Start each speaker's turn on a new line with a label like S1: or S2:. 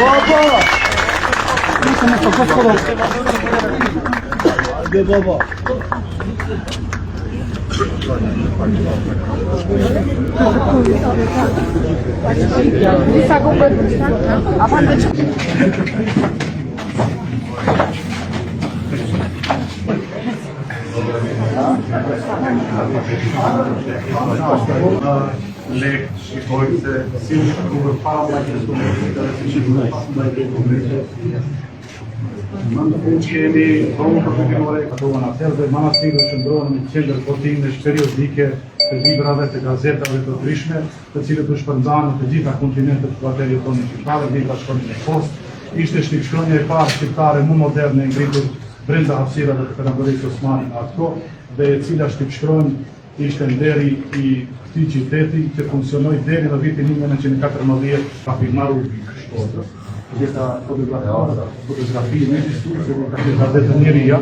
S1: Baba! Nisem me kako skoro. Ajde, baba.
S2: Lek shikojse si u shkruar para kemi promo përfitimore këto donatorë dhe manastiri qëndron në qendër votimesh periodike të librave, të gazetave të ndryshme, të cilët u shpërndanë në të gjitha kontinentet të kvarterit tonë shqiptar, libra shkojnë në post. Ishte shtypshkronja e parë shqiptare më moderne ngritur brenda hapësirave të Perandorisë Osmani në atë kohë, dhe e cila shtypshkronjë ishte nderi i këtij qyteti që funksionoi deri në vitin 1914 ka firmaru Shkodrës. Gjitha fotografi në historisë ka vetë njëria